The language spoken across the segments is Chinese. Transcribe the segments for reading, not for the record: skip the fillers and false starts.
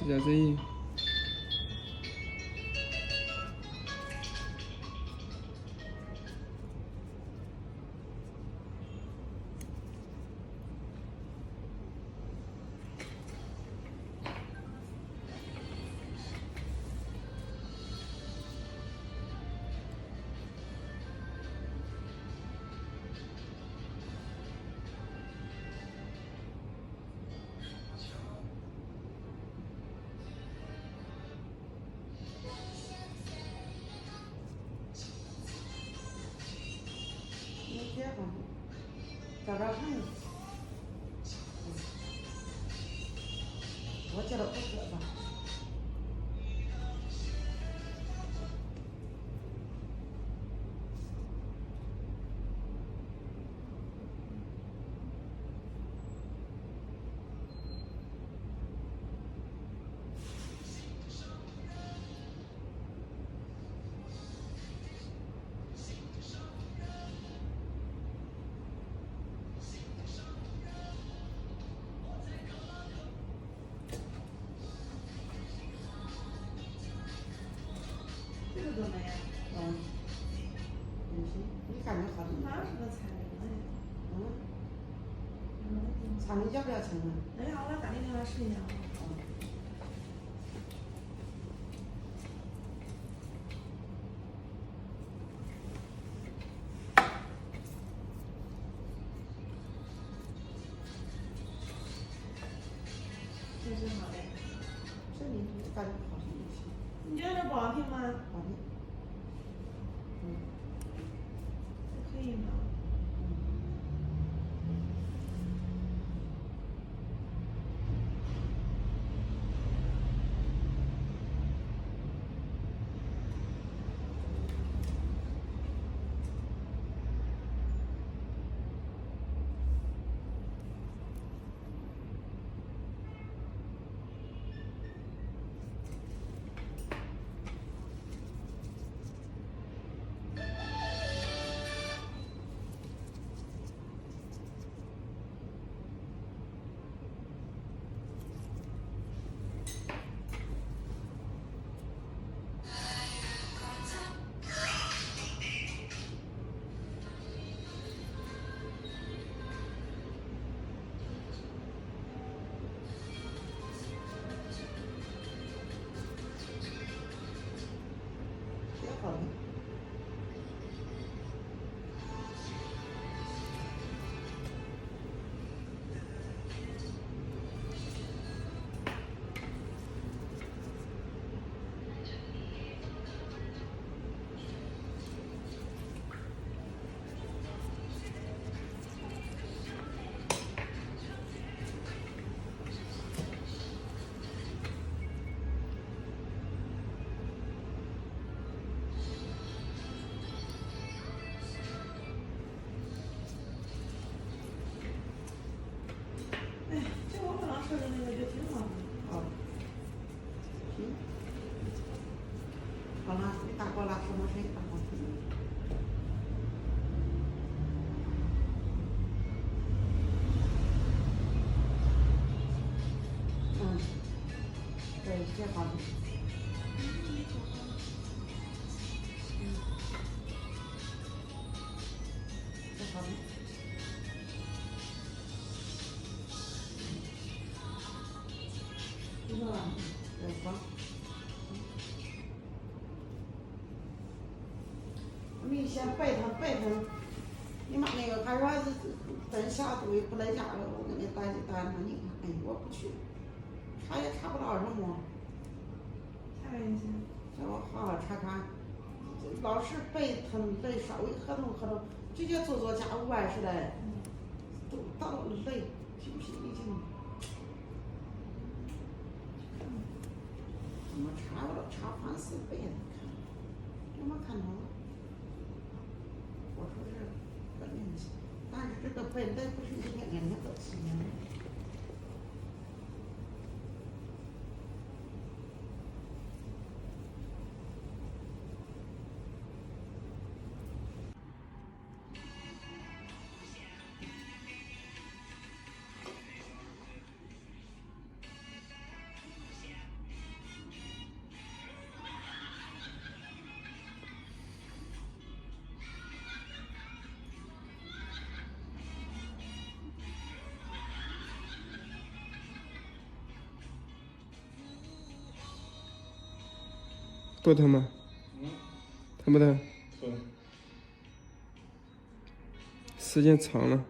是啥子？这个找找看，我觉得不合吧。这个怎么样？你感觉好点吗？哪是个彩铃的呀？彩铃要不要成啊？等一下，我打你电话试一下啊。这是好嘞。这你感觉好像也行。你觉得这不好听吗？好听。可以吗？也好听。哎，这我刚刚说的那个就挺好的。好。行。好了，你打过来，什么声音打过去？对，这好听。这好听。知道吧？对，好。你先背它，你妈那个还说等下注意不在家了，我给你带上，你看，哎，我不去，查也查不到什么。下面一些。叫我好好查查，老是背稍微合同，直接做家务完似的，都到累，疲疲已经。怎么查我都查烦死背了，有没有看到？我说是本年期，但是这个本来不是一天两天都起呢。不疼吗？疼不疼？疼。时间长了。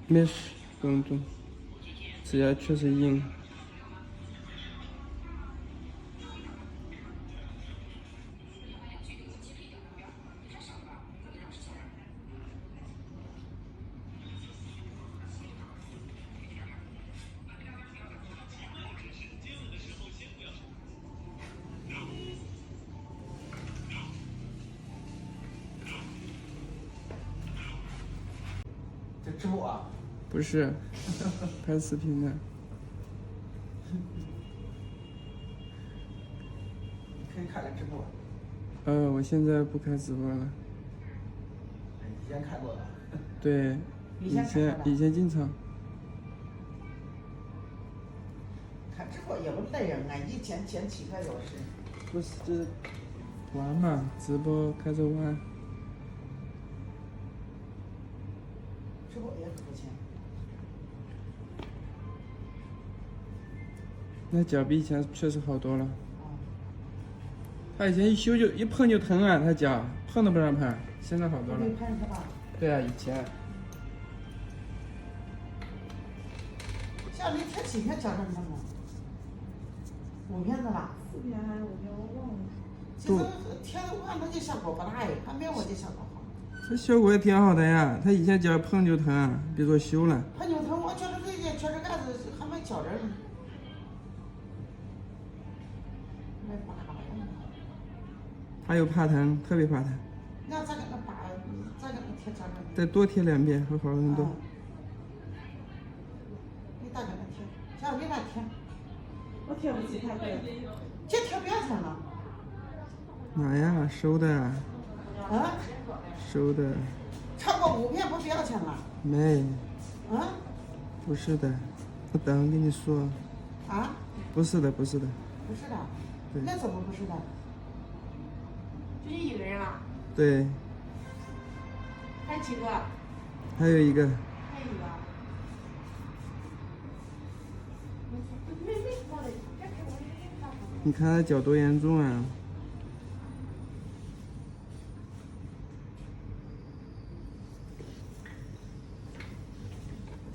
没事，不用动，指甲确实硬。这直播啊？不是，拍视频的。可以开个直播。我现在不开直播了。以前开过的。对，以前经常。看直播也不累人啊，一天7个小时。不是，就是玩嘛，直播开着玩。直播也付钱。那脚比以前确实好多了。他以前一碰就疼啊，他脚碰都不让碰，现在好多了。没碰是吧？对啊，以前。像那天几天脚上疼吗？5天是吧4天还是5天，我忘了。其实天晚上就效果不大哎，还没我就效果好。这效果也挺好的呀。他以前脚碰就疼，别说修了。碰就疼，我觉得这些脚趾盖子还没脚人呢，没拔了。他又怕疼，特别怕疼，你要再给他拔，再给他贴脚趾。再多贴2遍会好很多。你再给他贴，像你那贴，我贴不起太贵了。这贴不要钱了。哪呀？收的，啊？收的，超过5片不要钱了？没，啊？不是的，我等跟你说，啊？不是的，不是的，不是的。对那怎么不是的？就你一个人了？对，还几个？还有一个，还有一个。你看他脚多严重啊！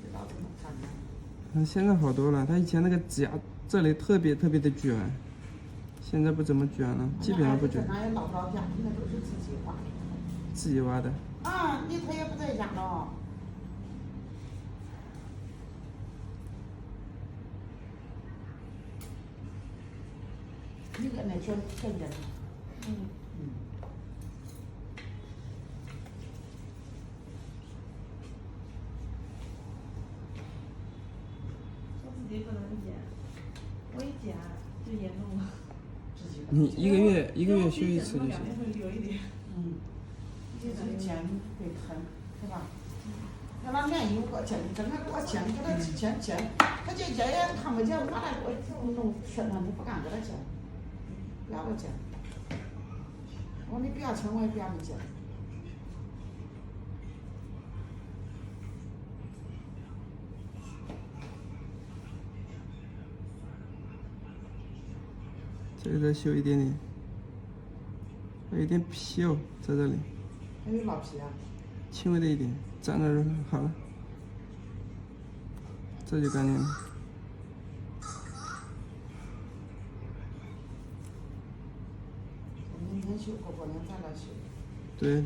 不知道怎么看的。他现在好多了，他以前那个指甲这里特别的卷，现在不怎么卷了，基本上不卷。那也捞不着钱，那都是自己花的。自己挖的。啊，他也不在家了。你搁那学跟着呢。我自己不能剪，我一剪就严重了。你一个月修一次就行。两天会留一点。自己剪会疼，是吧？让他面油给我剪，整天给我剪，给他剪，他这剪也看不见，我来给我弄身上，他不敢给他剪，不要我剪。我说你不要钱，我也不让你剪。这里再修一点点，还有一点皮哦，在这里，还有老皮啊？轻微的一点，粘着就好了，这就干净了。明天修，过年再来修。对。